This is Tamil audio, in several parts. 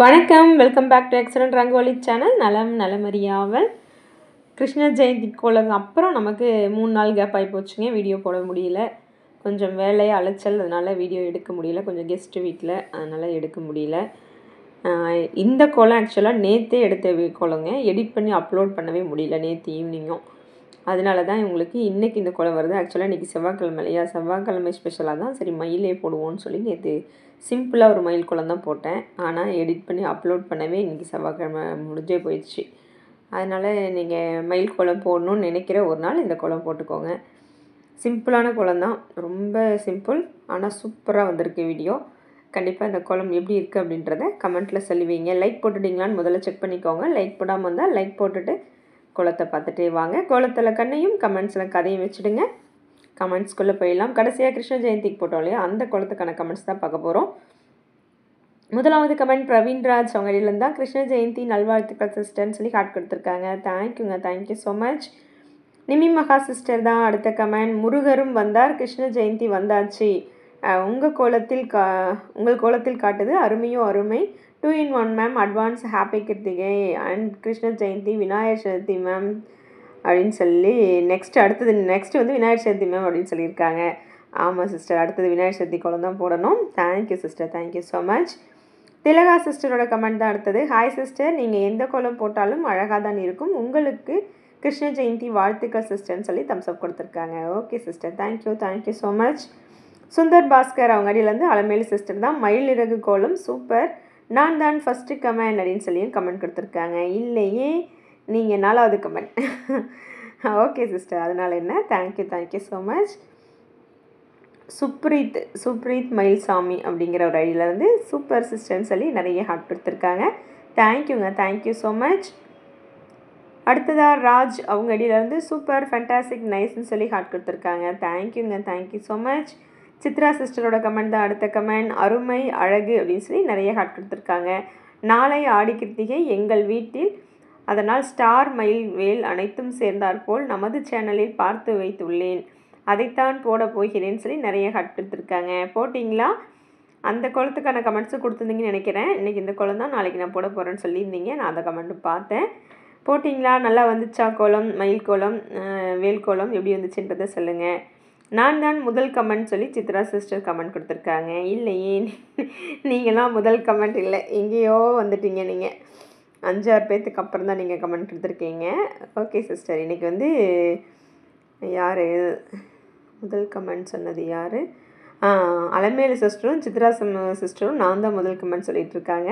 வணக்கம், welcome back to excellent rangoli channel. நலம் நலமறியாவல். கிருஷ்ண ஜெயந்தி கோலம் அப்புறம் நமக்கு 3 நாள் கேப் ஆகி போச்சுங்க. வீடியோ போட முடியல, கொஞ்சம் வேலை அலைச்சல், அதனால் வீடியோ எடுக்க முடியல. கொஞ்சம் கெஸ்ட்டு வீட்டில், அதனால் எடுக்க முடியல. இந்த கோலம் ஆக்சுவலாக நேற்றே எடுத்த கோலங்க, எடிட் பண்ணி அப்லோட் பண்ணவே முடியல நேற்று ஈவினிங்கும். அதனால தான் உங்களுக்கு இன்றைக்கி இந்த கோலம் வருது. ஆக்சுவலாக இன்றைக்கி செவ்வாய்க்கிழமை இல்லையா, செவ்வாய்க்கிழமை ஸ்பெஷலாக தான் சரி மயிலே போடுவோன்னு சொல்லி நேற்று சிம்பிளாக ஒரு மயில் கோலம் தான் போட்டேன். ஆனால் எடிட் பண்ணி அப்லோட் பண்ணவே இன்றைக்கி செவ்வாய்க்கிழமை முடிஞ்சே போயிடுச்சு. அதனால் நீங்கள் மயில் கோலம் போடணுன்னு நினைக்கிற ஒரு நாள் இந்த கோலம் போட்டுக்கோங்க. சிம்பிளான கோலம் தான், ரொம்ப சிம்பிள், ஆனால் சூப்பராக வந்திருக்கு வீடியோ. கண்டிப்பாக இந்த கோலம் எப்படி இருக்குது அப்படின்றத கமெண்ட்டில் சொல்லுவீங்க. லைக் போட்டுட்டிங்களான்னு முதல்ல செக் பண்ணிக்கோங்க. லைக் போடாமல் வந்தால் லைக் போட்டுட்டு கோலத்தை பார்த்துட்டே வாங்க. கோலத்தில் கண்ணையும் கமெண்ட்ஸில் கதையும் வச்சுடுங்க. கமெண்ட்ஸ்குள்ளே போயிடலாம். கடைசியாக கிருஷ்ண ஜெயந்திக்கு போட்டோம் இல்லையா, அந்த கோலத்துக்கான கமெண்ட்ஸ் தான் பார்க்க போகிறோம். முதலாவது கமெண்ட் பிரவீன்ராஜ் அவங்க இடையிலேருந்து தான். கிருஷ்ண ஜெயந்தி நல்வாழ்த்துக்கள் சிஸ்டர்னு சொல்லி ஹார்ட் கொடுத்துருக்காங்க. தேங்க்யூங்க, தேங்க்யூ ஸோ மச். நிமி மகா சிஸ்டர் தான் அடுத்த கமெண்ட். முருகரும் வந்தார், கிருஷ்ண ஜெயந்தி வந்தாச்சு, உங்கள் கோலத்தில் காட்டுது அருமையோ அருமை. 2 in 1 ma'am. Advance happy Krithigai and Krishna Jayanthi Vinayakar Chaturthi ma'am அப்படின்னு சொல்லி நெக்ஸ்ட் வந்து விநாயகர் சதுர்த்தி மேம் அப்படின்னு சொல்லியிருக்காங்க. ஆமாம் சிஸ்டர், அடுத்தது விநாயகர் சதுர்த்தி கோலம் தான் போடணும். Thank you sister, thank you so much. Thilaga சிஸ்டரோட கமெண்ட் தான் அடுத்தது. ஹாய் சிஸ்டர், நீங்கள் எந்த கோலம் போட்டாலும் அழகாக தான் இருக்கும், உங்களுக்கு கிருஷ்ண ஜெயந்தி வாழ்த்துக்கள் சிஸ்டர்னு சொல்லி தம்ஸ்அப் கொடுத்துருக்காங்க. Okay sister, thank you, thank you so much. Sundar Bhaskar அவங்க அடியிலேருந்து அலமேலு சிஸ்டர் தான். மயில் இறகு கோலம் சூப்பர், நான் தான் ஃபஸ்ட்டு கமெண்ட் அப்படின்னு சொல்லியும் கமெண்ட் கொடுத்துருக்காங்க. இல்லையே, நீங்கள் 4வது கமெண்ட். ஓகே சிஸ்டர், அதனால் என்ன, thank you, thank you so much. Supreeth Mayilsamy அப்படிங்கிற ஒரு ஐடியிலேருந்து சூப்பர் சிஸ்டர்னு சொல்லி நிறைய ஹார்ட் கொடுத்துருக்காங்க. தேங்க்யூங்க, தேங்க்யூ ஸோ மச். அடுத்ததாக ராஜ் அவங்க அடியிலேருந்து சூப்பர் ஃபேண்டாஸ்டிக் நைஸ்ன்னு சொல்லி ஹார்ட் கொடுத்துருக்காங்க. தேங்க்யூங்க, தேங்க்யூ ஸோ மச். சித்ரா சிஸ்டரோட கமெண்ட் தான் அடுத்த கமெண்ட். அருமை அழகு அப்படின்னு சொல்லி நிறைய ஹார்ட் கொடுத்துருக்காங்க. நாளை ஆடி கிருத்திகை எங்கள் வீட்டில், அதனால் ஸ்டார் மயில் வேல் அனைத்தும் சேர்ந்தாற்போல் நமது சேனலில் பார்த்து வைத்துள்ளேன், அதைத்தான் போட போகிறேன்னு சொல்லி நிறைய ஹார்ட் கொடுத்துருக்காங்க. போட்டிங்களா? அந்த கோலத்துக்கான கமெண்ட்ஸும் கொடுத்துருந்தீங்கன்னு நினைக்கிறேன். இன்றைக்கி இந்த கோலம் தான் நாளைக்கு நான் போட போகிறேன்னு சொல்லியிருந்தீங்க, நான் அந்த கமெண்ட்டும் பார்த்தேன். போட்டிங்களா? நல்லா வந்துச்சா கோலம்? மயில் கோலம், வேல் கோலம் எப்படி வந்துச்சுன்றதை சொல்லுங்கள். நான் தான் முதல் கமெண்ட் சொல்லி சித்ரா சிஸ்டர் கமெண்ட் கொடுத்துருக்காங்க. இல்லையே, நீங்களாம் முதல் கமெண்ட் இல்லை, எங்கேயோ வந்துட்டீங்க நீங்கள். 5-6 பேர்த்துக்கு அப்புறம் தான் நீங்கள் கமெண்ட் கொடுத்துருக்கீங்க. ஓகே சிஸ்டர், இன்றைக்கி வந்து யார் முதல் கமெண்ட் சொன்னது? யார்? அலமேலு சிஸ்டரும் சித்ரா சிஸ்டரும் நான் தான் முதல் கமெண்ட் சொல்லிகிட்டு இருக்காங்க.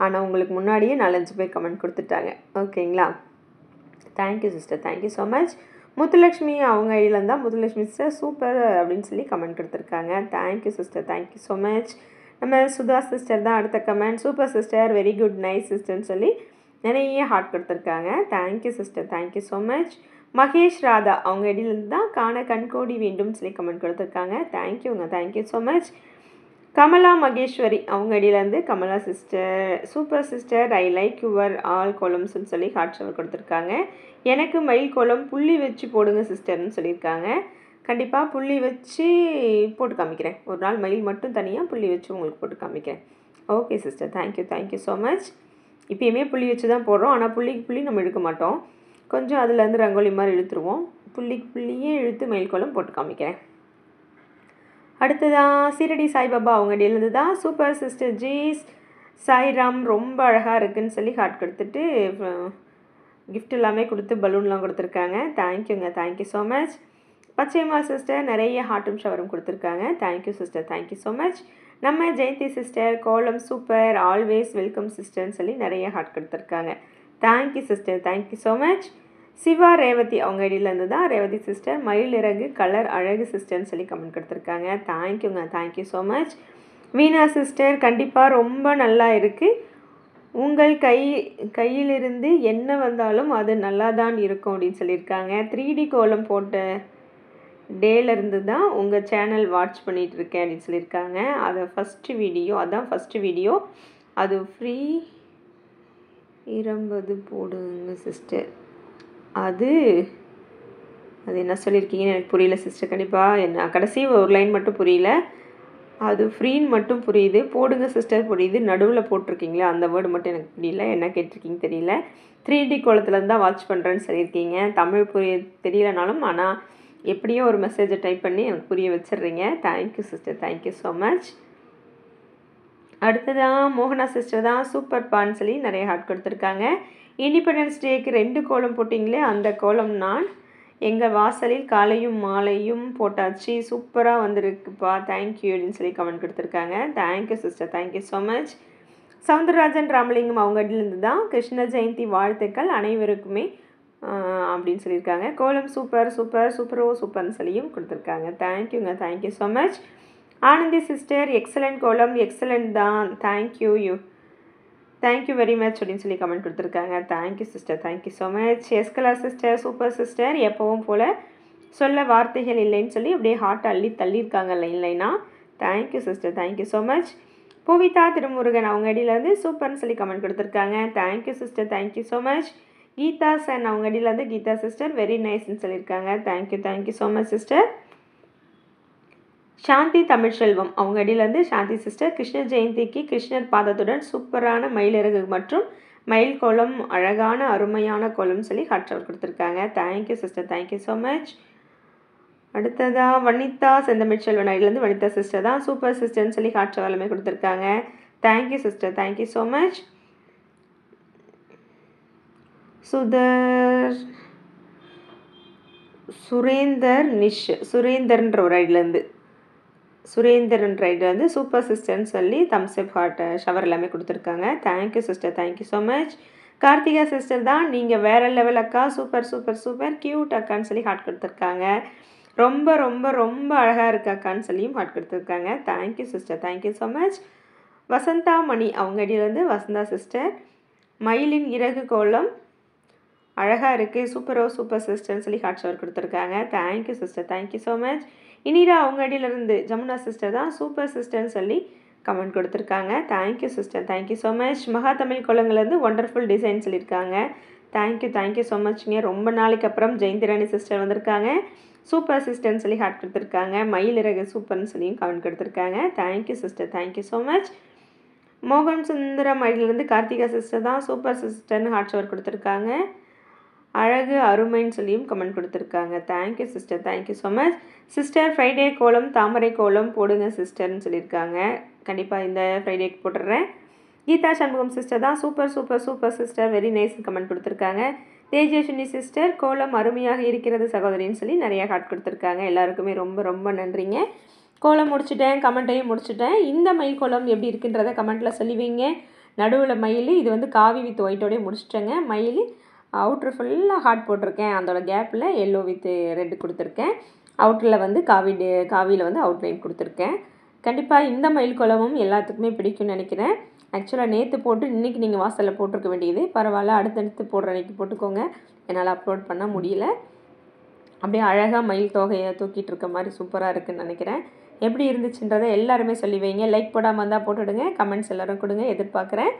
ஆனால் உங்களுக்கு முன்னாடியே 4-5 பேர் கமெண்ட் கொடுத்துட்டாங்க. ஓகேங்களா? Thank you sister, thank you so much. Muthulakshmi அவங்க ஐடியிலேருந்து தான். முத்துலக்ஷ்மி சிஸ்டர் சூப்பர் அப்படின்னு சொல்லி கமெண்ட் கொடுத்துருக்காங்க. Thank you sister, thank you so much. நம்ம சுதா சிஸ்டர் தான் அடுத்த comment. Super sister, very good, nice சிஸ்டர்னு சொல்லி நிறைய ஹார்ட் கொடுத்துருக்காங்க. Thank you sister, thank you so much. Mahesh Radha அவங்க ஐடியிலேருந்து தான் காண கண்கோடி வேண்டும் சொல்லி கமெண்ட் கொடுத்துருக்காங்க. தேங்க்யூங்க, thank you so much. Kamala Maheswari அவங்க ஐடியிலேருந்து Kamala sister super sister, I like your all கோலம்ஸ்ன்னு சொல்லி ஹார்ட் ஷவர் கொடுத்துருக்காங்க. எனக்கு மயில் கோலம் புள்ளி வச்சு போடுங்க சிஸ்டர்னு சொல்லியிருக்காங்க. கண்டிப்பாக புள்ளி வச்சு போட்டு காமிக்கிறேன். ஒரு நாள் மயில் மட்டும் தனியாக புள்ளி வச்சு உங்களுக்கு போட்டு காமிக்கிறேன். Okay sister, thank you, thank you so much. இப்போயுமே புள்ளி வச்சு தான் போடுறோம், ஆனால் புள்ளிக்கு புள்ளி நம்ம இழுக்க மாட்டோம், கொஞ்சம் அதுலேருந்து ரங்கோலி மாதிரி இழுத்துருவோம். புள்ளிக்கு புள்ளியே இழுத்து மயில் கோலம் போட்டு காமிக்கிறேன். அடுத்ததான் சீரடி சாய்பாபா அவங்க இடையிலேருந்து தான். சூப்பர் சிஸ்டர் ஜீஸ் சாய்ராம் ரொம்ப அழகாக இருக்குதுன்னு சொல்லி ஹார்ட் கொடுத்துட்டு கிஃப்ட் எல்லாமே கொடுத்து பலூன்லாம் கொடுத்துருக்காங்க. தேங்க்யூங்க, thank you so much. Pachaima sister நிறைய ஹார்ட்டும் ஷவரும் கொடுத்துருக்காங்க. Thank you sister, thank you so much. நம்ம ஜெயந்தி சிஸ்டர் கோலம் சூப்பர், ஆல்வேஸ் வெல்கம் சிஸ்டர்னு சொல்லி நிறைய ஹார்ட் கொடுத்துருக்காங்க. Thank you sister, thank you so much. Siva Revathi அவங்க ஐடியிலேருந்து தான். ரேவதி சிஸ்டர் மயில் இறகு கலர் அழகு சிஸ்டர்னு சொல்லி கமெண்ட் கொடுத்துருக்காங்க. தேங்க்யூங்க, தேங்க்யூ ஸோ மச். வீணா சிஸ்டர் கண்டிப்பாக ரொம்ப நல்லா இருக்குது, உங்கள் கையிலிருந்து என்ன வந்தாலும் அது நல்லா தான் இருக்கும் அப்படின்னு சொல்லியிருக்காங்க. 3D கோலம் போட்ட டேலேருந்து தான் உங்கள் சேனல் வாட்ச் பண்ணிகிட்ருக்கேன் அப்படின்னு சொல்லியிருக்காங்க. அதான் ஃபஸ்ட்டு வீடியோ, அது ஃப்ரீ 20 போடுங்க சிஸ்டர். அது என்ன சொல்லியிருக்கீங்கன்னு எனக்கு புரியல சிஸ்டர். கண்டிப்பாக என்ன கடைசி ஒரு லைன் மட்டும் புரியல. அது ஃப்ரீன்னு மட்டும் புரியுது. போடுங்க சிஸ்டர் புரியுது. நடுவில் போட்டிருக்கீங்களே அந்த வேர்டு மட்டும் எனக்கு புரியல. என்ன கேட்டிருக்கீங்க தெரியல. 3D கோலத்துலேருந்து தான் வாட்ச் பண்ணுறேன்னு சொல்லியிருக்கீங்க. தமிழ் தெரியலனாலும் ஆனால் எப்படியோ ஒரு மெசேஜை டைப் பண்ணி எனக்கு புரிய வச்சிடுறீங்க. Thank you sister, thank you so much. அடுத்ததான் மோகனா சிஸ்டர் தான் சூப்பர்ப்பான்னு சொல்லி நிறைய ஹார்ட் கொடுத்துருக்காங்க. இண்டிபெண்டன்ஸ் டேக்கு 2 கோலம் போட்டிங்களே அந்த கோலம் நான் எங்கள் வாசலில் காலையும் மாலையும் போட்டாச்சு, சூப்பராக வந்திருக்குப்பா, தேங்க்யூ அப்படின்னு சொல்லி கமெண்ட் கொடுத்துருக்காங்க. Thank you sister, thank you so much. Soundararajan Ramalingam அவங்க இருந்து தான் கிருஷ்ண ஜெயந்தி வாழ்த்துக்கள் அனைவருக்குமே அப்படின்னு சொல்லியிருக்காங்க. கோலம் சூப்பர் சூப்பர் சூப்பரோ சூப்பர்னு சொல்லியும் கொடுத்துருக்காங்க. தேங்க்யூங்க, thank you so much. Anandhi sister excellent kolam, excellent தான், தேங்க்யூ தேங்க்யூ வெரி மச் அப்படின்னு சொல்லி கமெண்ட் கொடுத்துருக்காங்க. Thank you sister, thank you so much. எஸ்கலா சிஸ்டர் சூப்பர் சிஸ்டர், எப்பவும் போல் சொல்ல வார்த்தைகள் இல்லைன்னு சொல்லி அப்படியே ஹார்ட் அள்ளி தள்ளியிருக்காங்க லைனாக. Thank you sister, thank you so much. Buvitha Thirumurugan அவங்க அடியிலேருந்து சூப்பர்னு சொல்லி கமெண்ட் கொடுத்துருக்காங்க. Thank you sister, thank you so much. Geetha Sen அவங்க அடியிலேருந்து கீதா சிஸ்டர் வெரி நைஸ்ன்னு சொல்லியிருக்காங்க. Thank you so much sister. Shanthi Tamilselvam அவங்க அடியிலேருந்து சாந்தி சிஸ்டர் கிருஷ்ண ஜெயந்திக்கு கிருஷ்ணர் பாதத்துடன் சூப்பரான மயிலிறகு மற்றும் மயில் கோலம், அழகான அருமையான கோலம் சொல்லி ஹார்ட் கொடுத்துருக்காங்க. Thank you sister, thank you so much. அடுத்ததாக வனிதா செந்தமிழ்செல்வன் அடியிலேருந்து வனிதா சிஸ்டர் தான் சூப்பர் சிஸ்டர்னு சொல்லி ஹார்ட் எல்லாமே கொடுத்துருக்காங்க. Thank you sister, thank you so much. சுரேந்தர்ன்ற ஒரு ஐடியிலேருந்து சுரேந்திரன் ரைடர் சூப்பர் சிஸ்டர்னு சொல்லி தம்ஸ்அப் ஹார்ட் ஷவர் எல்லாமே கொடுத்துருக்காங்க. Thank you sister, thank you so much. Karthika sister தான் நீங்கள் வேறு லெவல் அக்கா, சூப்பர் சூப்பர் சூப்பர் க்யூட் அக்கான்னு சொல்லி ஹார்ட் கொடுத்துருக்காங்க. ரொம்ப ரொம்ப ரொம்ப அழகாக இருக்கு அக்கான்னு சொல்லியும் ஹார்ட் கொடுத்துருக்காங்க. Thank you sister, thank you so much. Vasantha Mani அவங்க அடியிலேருந்து வசந்தா சிஸ்டர் மயிலின் இறகு கோலம் அழகாக இருக்குது, சூப்பர் சிஸ்டர்னு சொல்லி ஹார்ட் ஷவர் கொடுத்துருக்காங்க. Thank you sister, thank you so much. இனிரா அவங்க அடியிலேருந்து ஜமுனா சிஸ்டர் தான் சூப்பர் சிஸ்டர்னு சொல்லி கமெண்ட் கொடுத்துருக்காங்க. Thank you sister, thank you so much. Maha Tamil குளங்கள்லேருந்து ஒண்டர்ஃபுல் டிசைன் சொல்லியிருக்காங்க. தேங்க்யூ ஸோ மச்ங்க. ரொம்ப நாளைக்கு அப்புறம் ஜெயந்திராணி சிஸ்டர் வந்திருக்காங்க. சூப்பர் சிஸ்டர்னு சொல்லி ஹார்ட் கொடுத்துருக்காங்க. மயிலிறகு சூப்பர்னு சொல்லியும் கமெண்ட் கொடுத்துருக்காங்க. Thank you sister, thank you so much. மோகன் சுந்தரம் ஐடியிலேருந்து கார்த்திகா சிஸ்டர் தான் சூப்பர் சிஸ்டர்னு ஹார்ட் ஷவர் கொடுத்துருக்காங்க. அழகு அருமைன்னு சொல்லியும் கமெண்ட் கொடுத்துருக்காங்க. Thank you sister, thank you so much. Sister Friday கோலம் தாமரை கோலம் போடுங்க சிஸ்டர்னு சொல்லியிருக்காங்க. கண்டிப்பாக இந்த ஃப்ரைடேக்கு போட்டுடுறேன். கீதா சண்முகம் சிஸ்டர் தான் சூப்பர் சிஸ்டர் வெரி நைஸ்ன்னு கமெண்ட் கொடுத்துருக்காங்க. தேஜஸ்வினி சிஸ்டர் கோலம் அருமையாக இருக்கிறது சகோதரின்னு சொல்லி நிறையா ஹார்ட் கொடுத்துருக்காங்க. எல்லாருக்குமே ரொம்ப ரொம்ப நன்றிங்க. கோலம் முடிச்சுட்டேன், கமெண்ட்டையும் முடிச்சுட்டேன். இந்த மயில் கோலம் எப்படி இருக்குன்றதை கமெண்ட்டில் சொல்லி வைங்க. நடுவில் மயில் இது காவி வித் ஒயிட்டோடய முடிச்சிட்டேங்க. மயில் அவுட்ரு ஃபுல்லாக ஹார்ட் போட்டிருக்கேன். அதோட கேப்பில் எல்லோ வித் ரெட் கொடுத்துருக்கேன். அவுட்டரில் காவியில் அவுட்லைன் கொடுத்துருக்கேன். கண்டிப்பாக இந்த மயில் கோலமும் எல்லாத்துக்குமே பிடிக்கும்னு நினைக்கிறேன். ஆக்சுவலாக நேற்று போட்டு இன்றைக்கி நீங்கள் வாசலில் போட்டிருக்க வேண்டியது, பரவாயில்ல அடுத்தடுத்து போடுற அன்றைக்கி போட்டுக்கோங்க. என்னால் அப்லோட் பண்ண முடியல. அப்படியே அழகாக மயில் தொகையை தூக்கிட்டு இருக்க மாதிரி சூப்பராக இருக்குதுன்னு நினைக்கிறேன். எப்படி இருந்துச்சுன்றதை எல்லாருமே சொல்லி வைங்க. லைக் போடாமல் இருந்தால் போட்டுவிடுங்க. கமெண்ட்ஸ் எல்லோரும் கொடுங்க, எதிர்பார்க்குறேன்.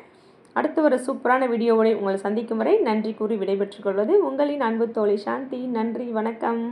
அடுத்து ஒரு சூப்பரான வீடியோவோடு உங்களை சந்திக்கும் வரை நன்றி கூறி விடைபெற்றுக் கொள்வது உங்களின் அன்பு தோழி சாந்தி. நன்றி, வணக்கம்.